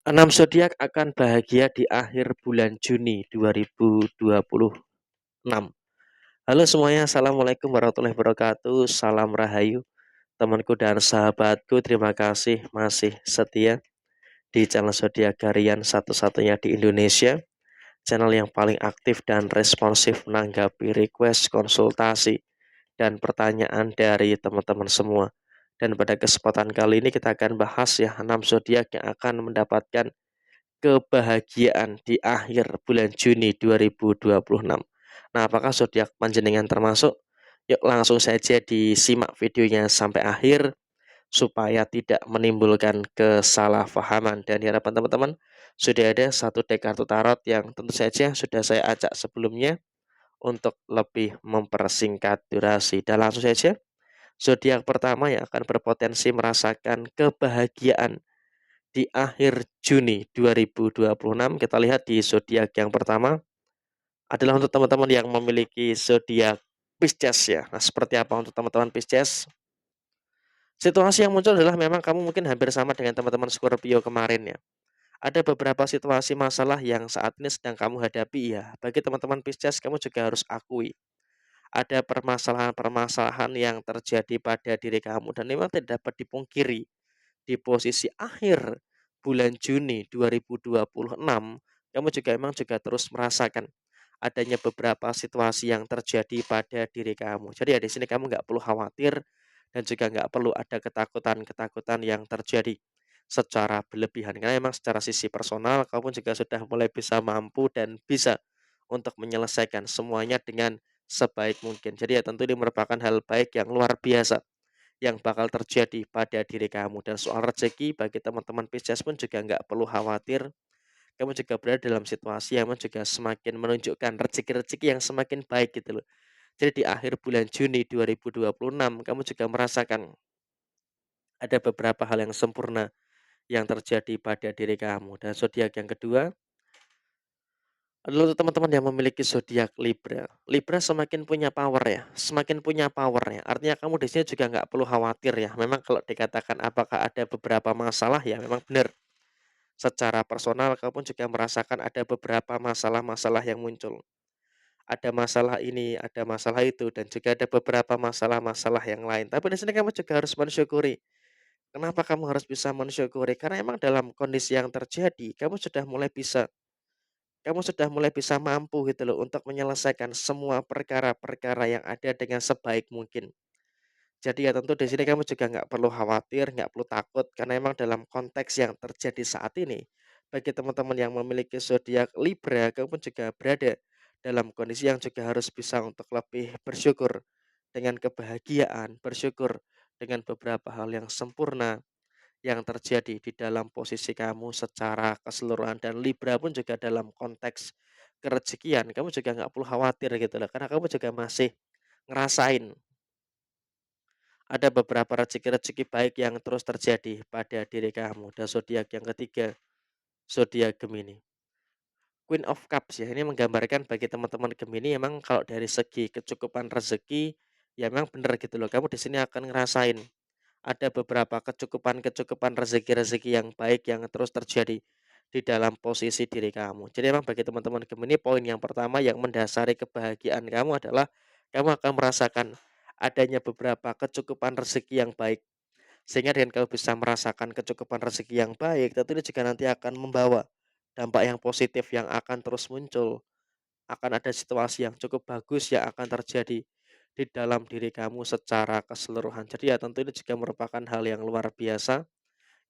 6 zodiak akan bahagia di akhir bulan Juni 2026. Halo semuanya, Assalamualaikum warahmatullahi wabarakatuh. Salam Rahayu, temanku dan sahabatku. Terima kasih masih setia di channel Zodiak Harian satu-satunya di Indonesia. Channel yang paling aktif dan responsif menanggapi request, konsultasi, dan pertanyaan dari teman-teman semua. Dan pada kesempatan kali ini kita akan bahas ya 6 zodiak yang akan mendapatkan kebahagiaan di akhir bulan Juni 2026. Nah, apakah zodiak panjenengan termasuk? Yuk langsung saja disimak videonya sampai akhir supaya tidak menimbulkan kesalahpahaman. Dan di hadapan teman-teman sudah ada satu deck kartu tarot yang tentu saja sudah saya acak sebelumnya untuk lebih mempersingkat durasi. Dan langsung saja, zodiak pertama yang akan berpotensi merasakan kebahagiaan di akhir Juni 2026, kita lihat di zodiak yang pertama adalah untuk teman-teman yang memiliki zodiak Pisces ya. Nah, seperti apa untuk teman-teman Pisces? Situasi yang muncul adalah memang kamu mungkin hampir sama dengan teman-teman Scorpio kemarin ya. Ada beberapa situasi masalah yang saat ini sedang kamu hadapi ya. Bagi teman-teman Pisces, kamu juga harus akui ada permasalahan-permasalahan yang terjadi pada diri kamu dan memang tidak dapat dipungkiri. Di posisi akhir bulan Juni 2026, kamu juga memang juga terus merasakan adanya beberapa situasi yang terjadi pada diri kamu. Jadi ya di sini kamu nggak perlu khawatir dan juga nggak perlu ada ketakutan-ketakutan yang terjadi secara berlebihan. Karena memang secara sisi personal kamu juga sudah mulai bisa mampu dan bisa untuk menyelesaikan semuanya dengan sebaik mungkin. Jadi ya tentu ini merupakan hal baik yang luar biasa yang bakal terjadi pada diri kamu. Dan soal rezeki bagi teman-teman Pisces pun juga nggak perlu khawatir. Kamu juga berada dalam situasi yang juga semakin menunjukkan rezeki-rezeki yang semakin baik gitu loh. Jadi di akhir bulan Juni 2026 kamu juga merasakan ada beberapa hal yang sempurna yang terjadi pada diri kamu. Dan zodiak yang kedua adalah untuk teman-teman yang memiliki zodiak Libra. Libra semakin punya power ya, semakin punya power ya. Artinya kamu di sini juga nggak perlu khawatir ya. Memang kalau dikatakan apakah ada beberapa masalah ya, memang benar. Secara personal kamu juga merasakan ada beberapa masalah-masalah yang muncul. Ada masalah ini, ada masalah itu, dan juga ada beberapa masalah-masalah yang lain. Tapi di sini kamu juga harus mensyukuri. Kenapa kamu harus bisa mensyukuri? Karena emang dalam kondisi yang terjadi, kamu sudah mulai bisa mampu gitu loh untuk menyelesaikan semua perkara-perkara yang ada dengan sebaik mungkin. Jadi ya tentu di sini kamu juga nggak perlu khawatir, nggak perlu takut karena emang dalam konteks yang terjadi saat ini, bagi teman-teman yang memiliki zodiak Libra, kamu pun juga berada dalam kondisi yang juga harus bisa untuk lebih bersyukur dengan kebahagiaan, bersyukur dengan beberapa hal yang sempurna yang terjadi di dalam posisi kamu secara keseluruhan dan Libra pun juga dalam konteks kerezekian kamu juga nggak perlu khawatir gitu loh karena kamu juga masih ngerasain ada beberapa rezeki-rezeki baik yang terus terjadi pada diri kamu. Dan zodiak yang ketiga, zodiak Gemini. Queen of Cups ya, ini menggambarkan bagi teman-teman Gemini emang kalau dari segi kecukupan rezeki ya memang benar gitu loh. Kamu di sini akan ngerasain ada beberapa kecukupan-kecukupan rezeki-rezeki yang baik yang terus terjadi di dalam posisi diri kamu. Jadi memang bagi teman-teman Gemini poin yang pertama yang mendasari kebahagiaan kamu adalah kamu akan merasakan adanya beberapa kecukupan rezeki yang baik. Sehingga dengan kamu bisa merasakan kecukupan rezeki yang baik, tentu ini juga nanti akan membawa dampak yang positif yang akan terus muncul. Akan ada situasi yang cukup bagus yang akan terjadi di dalam diri kamu secara keseluruhan. Jadi ya tentu ini juga merupakan hal yang luar biasa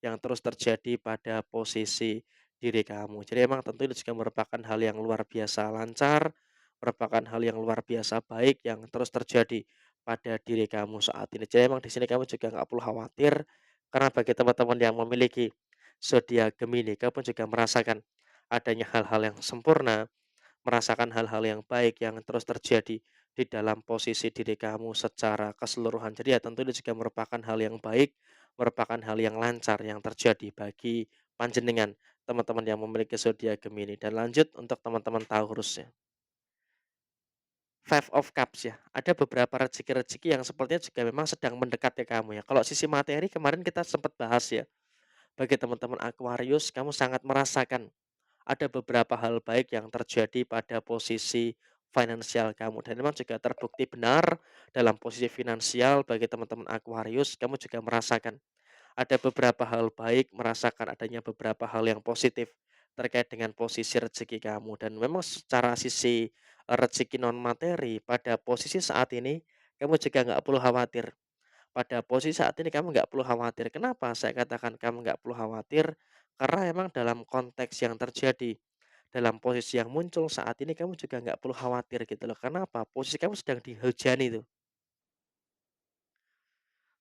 yang terus terjadi pada posisi diri kamu. Jadi emang tentu ini juga merupakan hal yang luar biasa lancar, merupakan hal yang luar biasa baik yang terus terjadi pada diri kamu saat ini. Jadi emang di sini kamu juga nggak perlu khawatir karena bagi teman-teman yang memiliki zodiak Gemini, kamu juga merasakan adanya hal-hal yang sempurna, merasakan hal-hal yang baik yang terus terjadi di dalam posisi diri kamu secara keseluruhan. Jadi ya tentu ini juga merupakan hal yang baik, merupakan hal yang lancar yang terjadi bagi panjenengan, teman-teman yang memiliki zodiak Gemini. Dan lanjut untuk teman-teman Taurus ya. Five of Cups ya. Ada beberapa rezeki-rezeki yang sepertinya juga memang sedang mendekat ya kamu ya. Kalau sisi materi kemarin kita sempat bahas ya. Bagi teman-teman Aquarius, kamu sangat merasakan ada beberapa hal baik yang terjadi pada posisi finansial kamu dan memang juga terbukti benar dalam posisi finansial bagi teman-teman Aquarius, kamu juga merasakan ada beberapa hal baik, merasakan adanya beberapa hal yang positif terkait dengan posisi rezeki kamu dan memang secara sisi rezeki non materi pada posisi saat ini kamu juga nggak perlu khawatir. Pada posisi saat ini kamu nggak perlu khawatir. Kenapa saya katakan kamu nggak perlu khawatir? Karena memang dalam konteks yang terjadi, dalam posisi yang muncul saat ini kamu juga nggak perlu khawatir gitu loh. Kenapa? Posisi kamu sedang dihujani tuh.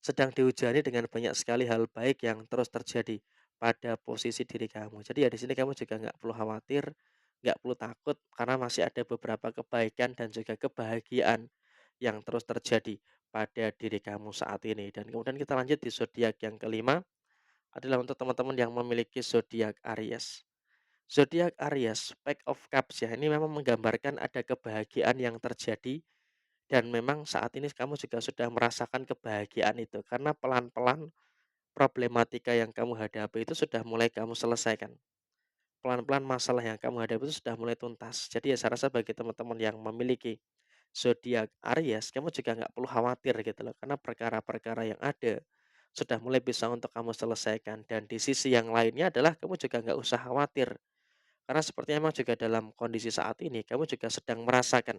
Sedang dihujani dengan banyak sekali hal baik yang terus terjadi pada posisi diri kamu. Jadi ya di sini kamu juga nggak perlu khawatir, nggak perlu takut karena masih ada beberapa kebaikan dan juga kebahagiaan yang terus terjadi pada diri kamu saat ini. Dan kemudian kita lanjut di zodiak yang kelima adalah untuk teman-teman yang memiliki zodiak Aries. Zodiak Aries, Pack of Cups ya, ini memang menggambarkan ada kebahagiaan yang terjadi dan memang saat ini kamu juga sudah merasakan kebahagiaan itu karena pelan-pelan problematika yang kamu hadapi itu sudah mulai kamu selesaikan. Pelan-pelan masalah yang kamu hadapi itu sudah mulai tuntas. Jadi ya saya rasa bagi teman-teman yang memiliki zodiak Aries, kamu juga nggak perlu khawatir gitu loh, karena perkara-perkara yang ada sudah mulai bisa untuk kamu selesaikan. Dan di sisi yang lainnya adalah kamu juga nggak usah khawatir, karena sepertinya memang juga dalam kondisi saat ini kamu juga sedang merasakan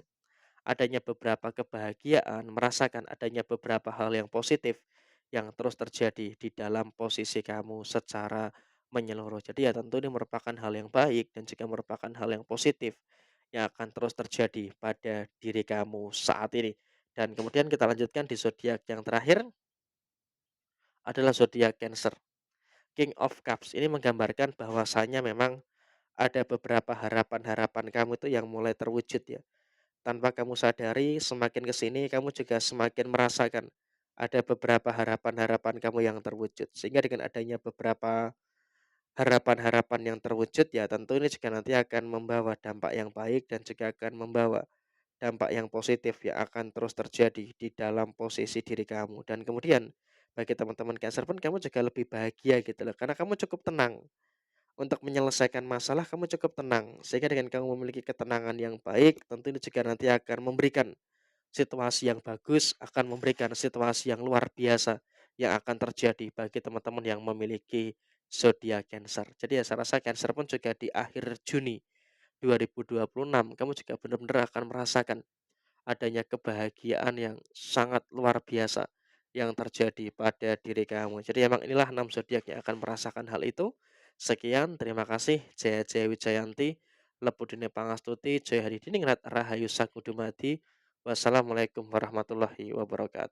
adanya beberapa kebahagiaan, merasakan adanya beberapa hal yang positif yang terus terjadi di dalam posisi kamu secara menyeluruh. Jadi ya tentu ini merupakan hal yang baik dan juga merupakan hal yang positif yang akan terus terjadi pada diri kamu saat ini. Dan kemudian kita lanjutkan di zodiak yang terakhir adalah zodiak Cancer. King of Cups ini menggambarkan bahwasanya memang ada beberapa harapan-harapan kamu itu yang mulai terwujud ya. Tanpa kamu sadari, semakin ke sini kamu juga semakin merasakan ada beberapa harapan-harapan kamu yang terwujud. Sehingga dengan adanya beberapa harapan-harapan yang terwujud ya tentu ini juga nanti akan membawa dampak yang baik dan juga akan membawa dampak yang positif yang akan terus terjadi di dalam posisi diri kamu. Dan kemudian bagi teman-teman Cancer pun kamu juga lebih bahagia gitu loh. Karena kamu cukup tenang untuk menyelesaikan masalah, kamu cukup tenang. Sehingga dengan kamu memiliki ketenangan yang baik, tentu ini juga nanti akan memberikan situasi yang bagus, akan memberikan situasi yang luar biasa yang akan terjadi bagi teman-teman yang memiliki zodiak Cancer. Jadi ya saya rasa Cancer pun juga di akhir Juni 2026 kamu juga benar-benar akan merasakan adanya kebahagiaan yang sangat luar biasa yang terjadi pada diri kamu. Jadi emang inilah 6 zodiak yang akan merasakan hal itu. Sekian, terima kasih. Jaya Jaya Wijayanti, Lepudine Pangastuti, Jaya Hadidiningrat, Rahayu Sakudumadi. Wassalamualaikum warahmatullahi wabarakatuh.